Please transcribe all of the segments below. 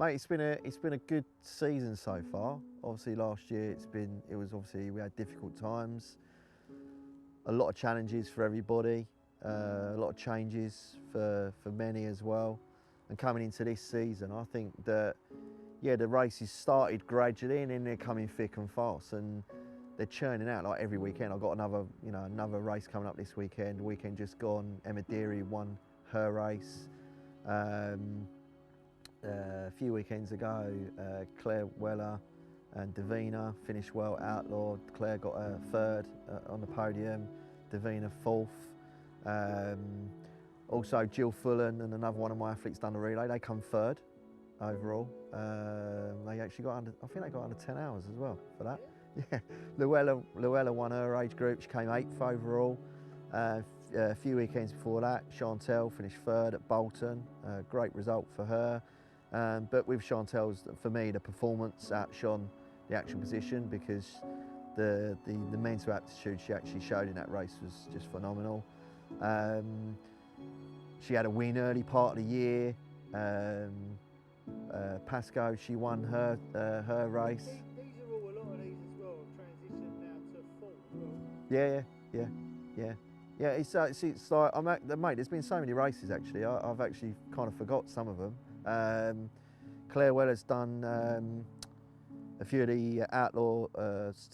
Mate, it's been a good season so far. Obviously, last year we had difficult times, a lot of challenges for everybody, a lot of changes for many as well. And coming into this season, I think that the races started gradually and then they're coming thick and fast, and they're churning out like every weekend. I've got another race coming up this weekend. The weekend just gone, Emma Deary won her race. A few weekends ago, Claire Weller and Davina finished well outlawed. Claire got a third on the podium, Davina fourth. Also Jill Fullen and another one of my athletes done the relay. They come third overall. They actually got I think they got under 10 hours as well for that. Yeah, Luella won her age group. She came 8th overall. A few weekends before that, Chantel finished third at Bolton. Great result for her. But with Chantel's, for me, the performance outshone the actual position, because the mental aptitude she actually showed in that race was just phenomenal. She had a win early part of the year. Pasco, she won her race. These are all a lot of these as well, transition now to full as well. Yeah. It's like mate. There's been so many races actually. I've actually kind of forgot some of them. Claire Weller's done a few of the outlaw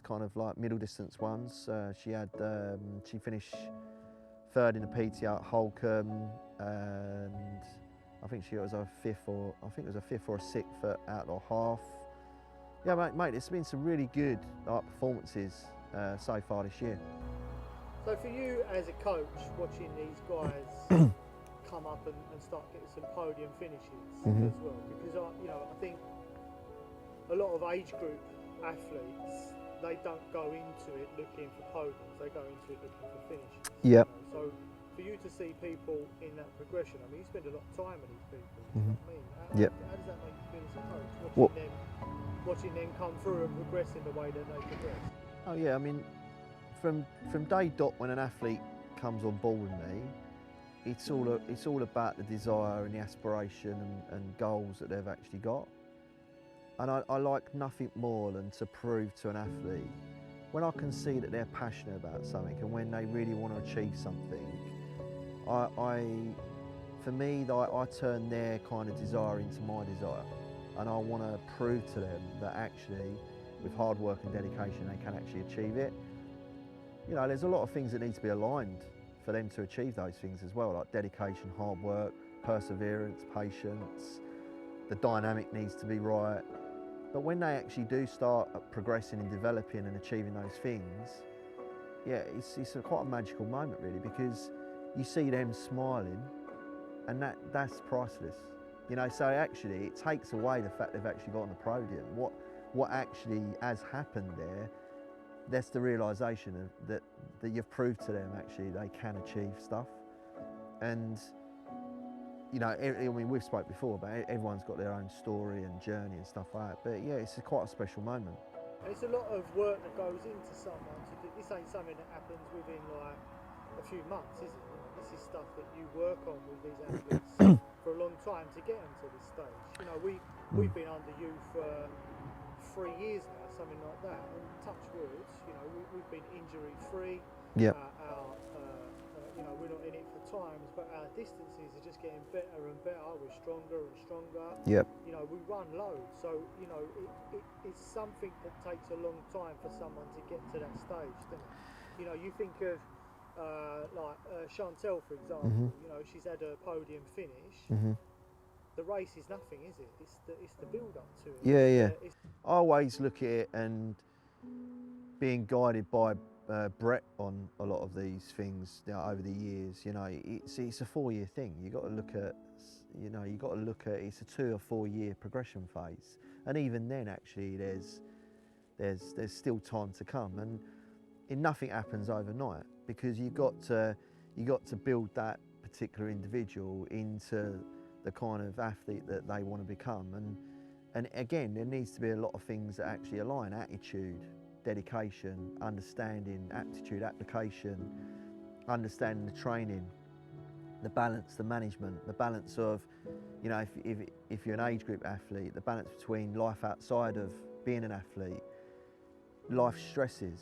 kind of like middle distance ones. She finished third in the PT at Holcombe, and I think it was a fifth or a sixth at outlaw half. Yeah, mate. It's been some really good performances so far this year. So for you as a coach, watching these guys come up and start getting some podium finishes as well, because I think a lot of age group athletes, they don't go into it looking for podiums, they go into it looking for finishes. Yep. So for you to see people in that progression, I mean, you spend a lot of time with these people, you know what I mean? How does that make you feel as a coach, watching them come through and progress in the way that they progress? Oh yeah, I mean, from day dot when an athlete comes on board with me, it's all about the desire and the aspiration and goals that they've actually got. And I like nothing more than to prove to an athlete, when I can see that they're passionate about something and when they really want to achieve something, I turn their kind of desire into my desire, and I want to prove to them that actually with hard work and dedication they can actually achieve it. You know, there's a lot of things that need to be aligned for them to achieve those things as well, like dedication, hard work, perseverance, patience. The dynamic needs to be right. But when they actually do start progressing and developing and achieving those things, yeah, it's quite a magical moment really, because you see them smiling, and that's priceless. You know, so actually it takes away the fact they've actually got on the podium. What actually has happened there, that's the realisation of that you've proved to them actually they can achieve stuff. And you know, I mean, we've spoke before about it, everyone's got their own story and journey and stuff like that, but yeah, it's quite a special moment. And it's a lot of work that goes into someone to do. This ain't something that happens within like a few months, is it? You know, this is stuff that you work on with these athletes for a long time to get them to this stage. You know, we've been under you for 3 years now, something like that, and touch words, you know, we've been injury free. Yeah. You know, we're not in it for times, but our distances are just getting better and better. We're stronger and stronger. Yep. You know, we run loads, so you know, it's something that takes a long time for someone to get to that stage, doesn't it? You know, you think of Chantel, for example. You know, she's had a podium finish. The race is nothing, is it? It's the build up to it. Yeah. I always look at it, and being guided by Brett on a lot of these things, you know, over the years, you know, it's a 4-year thing. You've got to look at, it's a 2 or 4 year progression phase, and even then, actually, there's still time to come, and nothing happens overnight, because you've got to build that particular individual into the kind of athlete that they want to become, and again, there needs to be a lot of things that actually align: attitude, dedication, understanding, aptitude, application, understanding the training, the balance, the management, the balance of, you know, if you're an age group athlete, the balance between life outside of being an athlete, life stresses,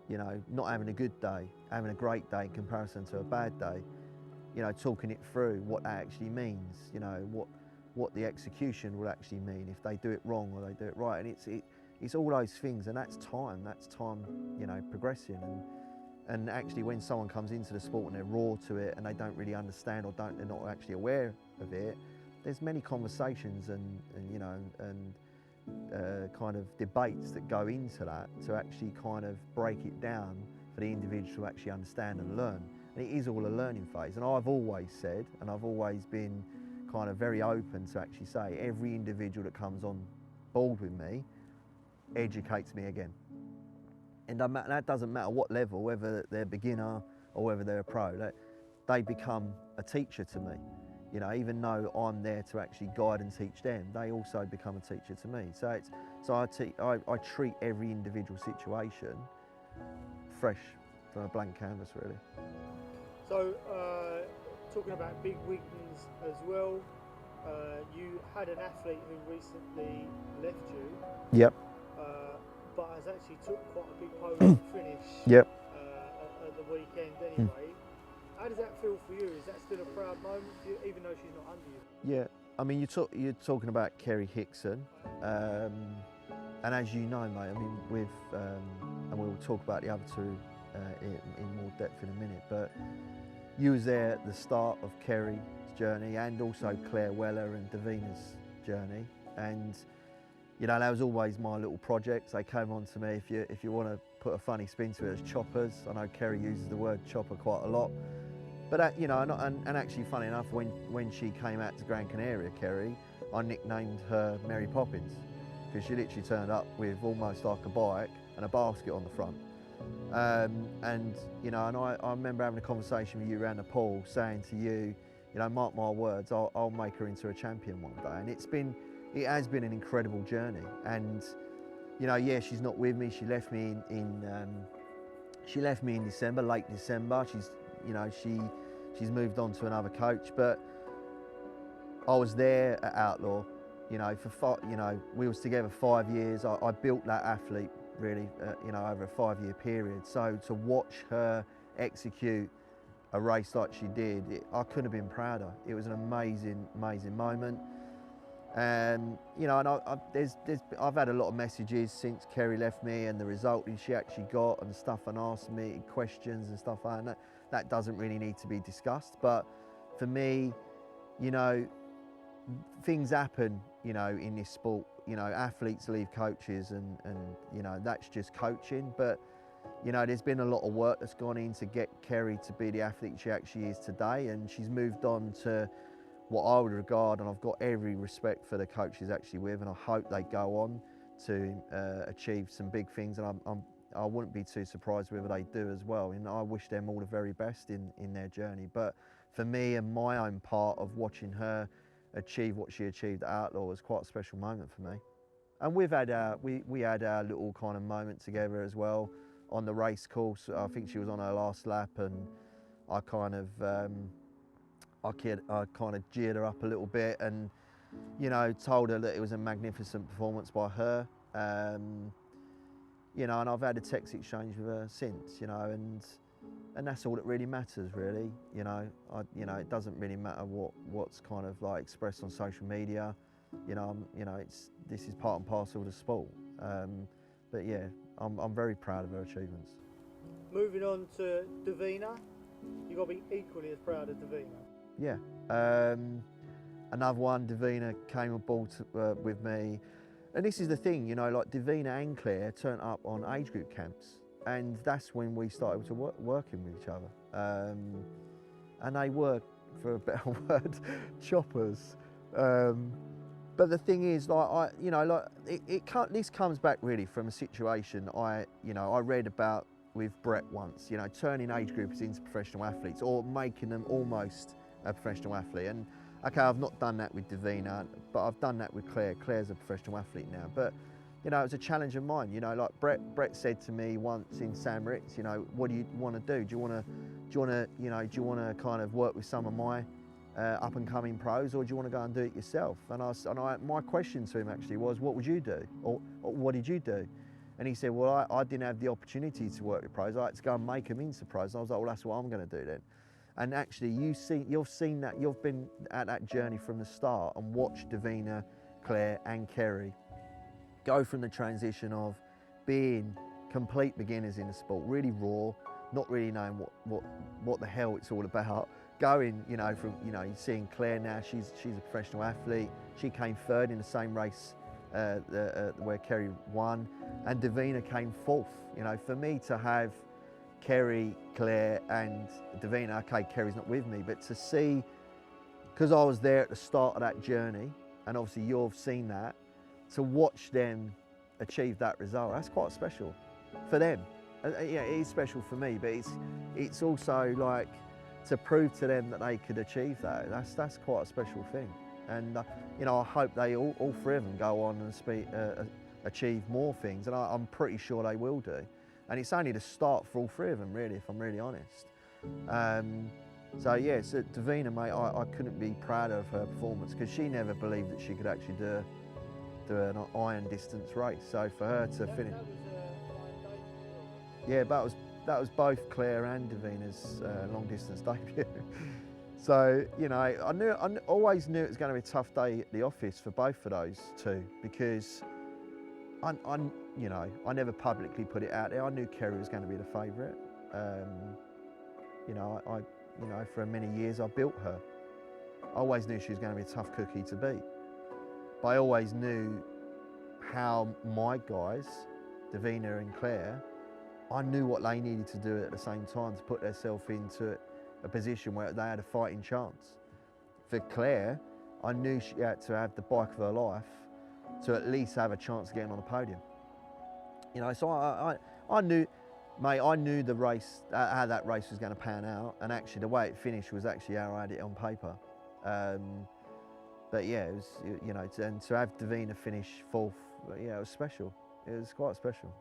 you know, not having a good day, having a great day in comparison to a bad day, you know, talking it through, what that actually means, you know, what the execution will actually mean if they do it wrong or they do it right. And it's all those things, and that's time, you know, progressing. And actually when someone comes into the sport and they're raw to it and they don't really understand or they're not actually aware of it, there's many conversations and you know, and kind of debates that go into that to actually kind of break it down for the individual to actually understand and learn. And it is all a learning phase. And I've always said, and I've always been kind of very open to actually say, every individual that comes on board with me educates me again. And that doesn't matter what level, whether they're beginner or whether they're a pro, they become a teacher to me. You know, even though I'm there to actually guide and teach them, they also become a teacher to me. So I treat every individual situation fresh from a blank canvas, really. So, talking about big wins as well, you had an athlete who recently left you. Yep. But has actually took quite a big podium finish. Yep. At the weekend anyway. How does that feel for you? Is that still a proud moment for you, even though she's not under you? Yeah, I mean, you're talking about Kerry Hickson, and as you know, mate, I mean, and we'll talk about the other two in more depth in a minute, but you was there at the start of Kerry's journey and also Claire Weller and Davina's journey, and you know, that was always my little projects. They came on to me, if you want to put a funny spin to it, as choppers. I know Kerry uses the word chopper quite a lot. But you know, and actually funny enough, when she came out to Gran Canaria, Kerry, I nicknamed her Mary Poppins, because she literally turned up with almost like a bike and a basket on the front. And you know, and I remember having a conversation with you around the pool, saying to you, you know, mark my words, I'll make her into a champion one day. And it has been an incredible journey. And you know, yeah, she's not with me. She left me in December, late December. She's moved on to another coach. But I was there at Outlaw. You know, we was together 5 years. I built that athlete really, you know, over a 5-year period. So to watch her execute a race like she did, I couldn't have been prouder. It was an amazing, amazing moment. You know, and I've had a lot of messages since Kerry left me and the result she actually got and stuff, and asked me questions and stuff like that. That doesn't really need to be discussed. But for me, you know, things happen, you know, in this sport. You know, athletes leave coaches and you know, that's just coaching. But, you know, there's been a lot of work that's gone in to get Kerry to be the athlete she actually is today, and she's moved on to what I would regard, and I've got every respect for the coach she's actually with, and I hope they go on to achieve some big things, and I wouldn't be too surprised whether they do as well, and I wish them all the very best in their journey. But for me and my own part of watching her achieve what she achieved at Outlaw was quite a special moment for me. And we've had we had our little kind of moment together as well on the race course. I think she was on her last lap, and I kind of geared her up a little bit, and you know, told her that it was a magnificent performance by her. You know, and I've had a text exchange with her since. You know, and that's all that really matters, really. You know, it doesn't really matter what's kind of like expressed on social media. You know, this is part and parcel of the sport. But yeah, I'm very proud of her achievements. Moving on to Davina, you've got to be equally as proud of Davina. Yeah, another one, Davina came on board with me, and this is the thing, you know, like Davina and Claire turned up on age group camps, and that's when we started to working with each other, and they were, for a better word, choppers. But the thing is, like, this comes back really from a situation I read about with Brett once, you know, turning age groupers into professional athletes or making them almost a professional athlete. And okay, I've not done that with Davina, but I've done that with Claire. Claire's a professional athlete now. But, you know, it was a challenge of mine. You know, like Brett said to me once in St Moritz, you know, what do you want to do? Do you want to you want to, you know, do you want to kind of work with some of my up and coming pros, or do you want to go and do it yourself? And my question to him actually was, what would you do, or what did you do? And he said, well, I didn't have the opportunity to work with pros. I had to go and make them into pros. And I was like, well, that's what I'm going to do then. And actually, you've seen that, you've been at that journey from the start and watched Davina, Claire, and Kerry go from the transition of being complete beginners in the sport, really raw, not really knowing what the hell it's all about. Going, you know, from, you know, you're seeing Claire now, she's a professional athlete. She came third in the same race where Kerry won, and Davina came fourth. You know, for me to have Kerry, Claire and Davina, okay, Kerry's not with me, but to see, because I was there at the start of that journey, and obviously you've seen that, to watch them achieve that result, that's quite special for them. Yeah, it is special for me, but it's also like to prove to them that they could achieve that. That's quite a special thing. And you know, I hope they all three of them go on and achieve more things, and I'm pretty sure they will do. And it's only the start for all three of them, really, if I'm really honest. So yeah, so Davina, mate, I couldn't be prouder of her performance, because she never believed that she could actually do an iron distance race. So for her to finish, yeah, that was both Claire and Davina's long distance debut. So you know, I always knew it was going to be a tough day at the office for both of those two, because you know, I never publicly put it out there. I knew Kerry was going to be the favourite. You know, you know, for many years I built her. I always knew she was going to be a tough cookie to beat. But I always knew how my guys, Davina and Claire, I knew what they needed to do at the same time to put themselves into a position where they had a fighting chance. For Claire, I knew she had to have the bike of her life to at least have a chance of getting on the podium. You know, so I knew, mate, I knew the race, how that race was going to pan out, and actually the way it finished was actually how I had it on paper. But yeah, it was, you know, and to have Davina finish fourth, yeah, it was special. It was quite special.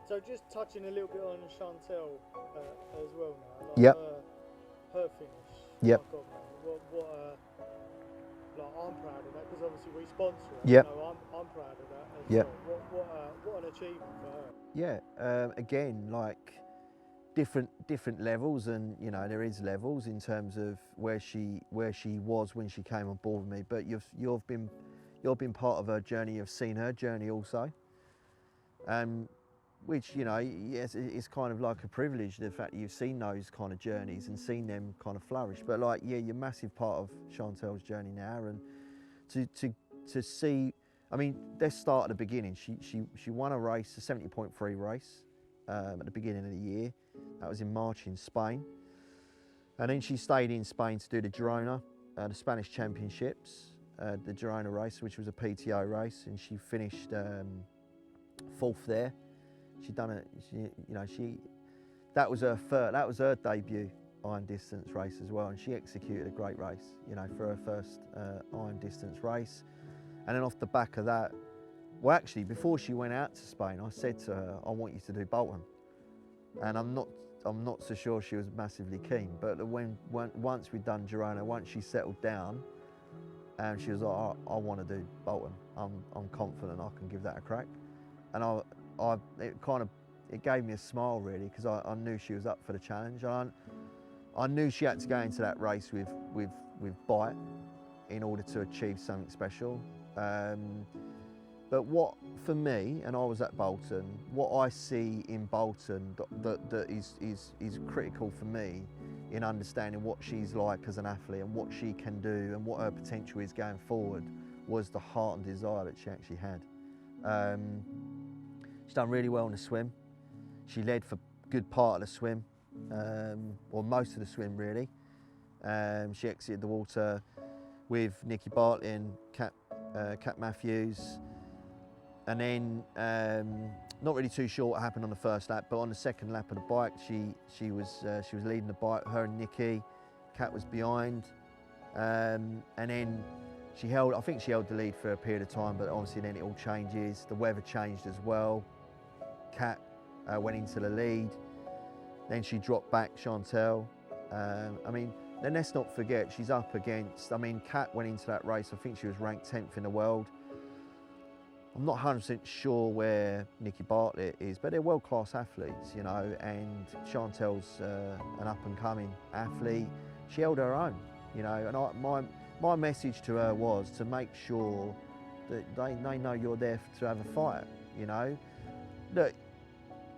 So just touching a little bit on Chantel as well now, like yep. her finish. Yep. Oh God, man, like I'm proud of that, because obviously we sponsor her. Yep. You know, I'm proud of that as yep. well. What an achievement for her. Yeah, again, like different levels, and you know, there is levels in terms of where she was when she came on board with me. But you've been part of her journey. You've seen her journey also. Which, you know, yes, it's kind of like a privilege, the fact that you've seen those kind of journeys and seen them kind of flourish. But like, yeah, you're a massive part of Chantel's journey now, and to see, I mean, let's start at the beginning. She won a race, a 70.3 race, at the beginning of the year. That was in March in Spain. And then she stayed in Spain to do the Girona, the Spanish Championships, the Girona race, which was a PTO race, and she finished fourth there. She'd done it, you know, that was her debut iron distance race as well, and she executed a great race, you know, for her first iron distance race. And then off the back of that, well, actually, before she went out to Spain, I said to her, I want you to do Bolton. And I'm not so sure she was massively keen, but once we'd done Girona, once she settled down, and she was like, I want to do Bolton. I'm confident I can give that a crack. And it gave me a smile, really, because I knew she was up for the challenge. I knew she had to go into that race with bite in order to achieve something special. But what, for me, and I was at Bolton, what I see in Bolton that is critical for me in understanding what she's like as an athlete and what she can do and what her potential is going forward, was the heart and desire that she actually had. She's done really well in the swim. She led for a good part of the swim, or most of the swim, really. She exited the water with Nikki Bartlett, Kat Matthews, and then not really too sure what happened on the first lap, but on the second lap of the bike, she was leading the bike. Her and Nikki, Kat was behind, and then I think she held the lead for a period of time, but obviously then it all changes. The weather changed as well. Kat went into the lead, Then she dropped back Chantel. I mean, then let's not forget, she's up against, I mean, Kat went into that race, I think she was ranked 10th in the world. I'm not 100% sure where Nikki Bartlett is, but they're world-class athletes, you know, and Chantel's an up-and-coming athlete. She held her own, you know, and my message to her was to make sure that they know you're there to have a fight, you know. Look,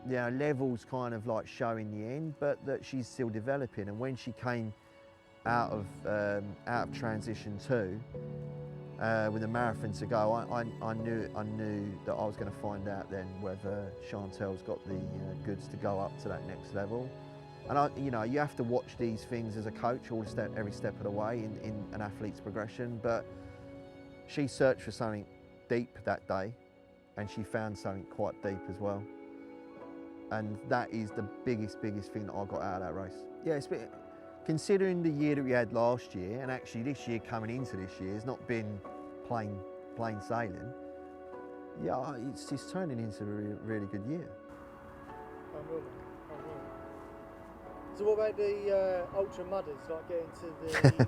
you know, levels kind of like showing the end, but that she's still developing. And when she came out of transition 2, with a marathon to go, I knew that I was going to find out then whether Chantel's got the goods to go up to that next level. And you know, you have to watch these things as a coach every step of the way in an athlete's progression. But she searched for something deep that day, and she found something quite deep as well. And that is the biggest thing that I got out of that race. Yeah, considering the year that we had last year, and actually this year coming into this year has not been plain sailing. Yeah, it's turning into a really good year. Unreal. So what about the ultra mudders, like getting to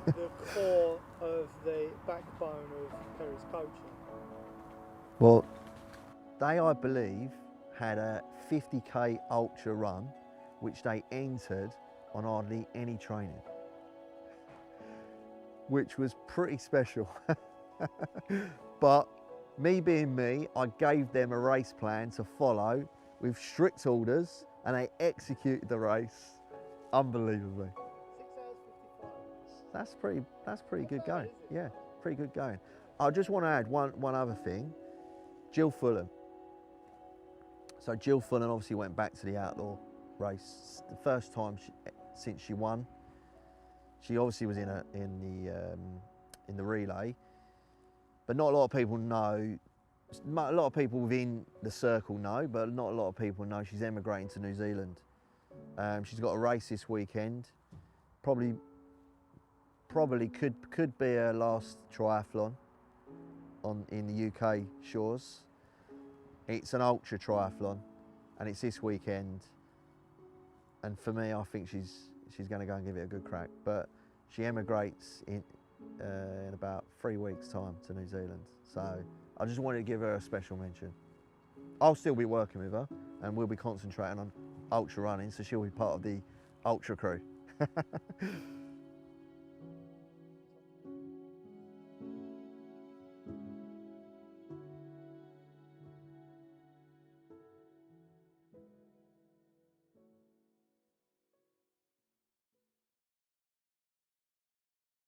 the core of the backbone of Perry's coaching? Well, they, I believe, had a 50k ultra run, which they entered on hardly any training, which was pretty special. But me being me, I gave them a race plan to follow with strict orders, and they executed the race unbelievably. 6 hours 55. That's pretty good going. Yeah, pretty good going. I just want to add one other thing. Jill Fulham. So Jill Fulham obviously went back to the outlaw race. The first time since she won. She obviously was in the relay, but not a lot of people know. A lot of people within the circle know, but not a lot of people know she's emigrating to New Zealand. She's got a race this weekend. Probably could be her last triathlon in the UK shores. It's an ultra triathlon, and it's this weekend. And for me, I think she's going to go and give it a good crack. But she emigrates in about 3 weeks' time to New Zealand. So I just wanted to give her a special mention. I'll still be working with her, and we'll be concentrating on ultra running, so she'll be part of the ultra crew.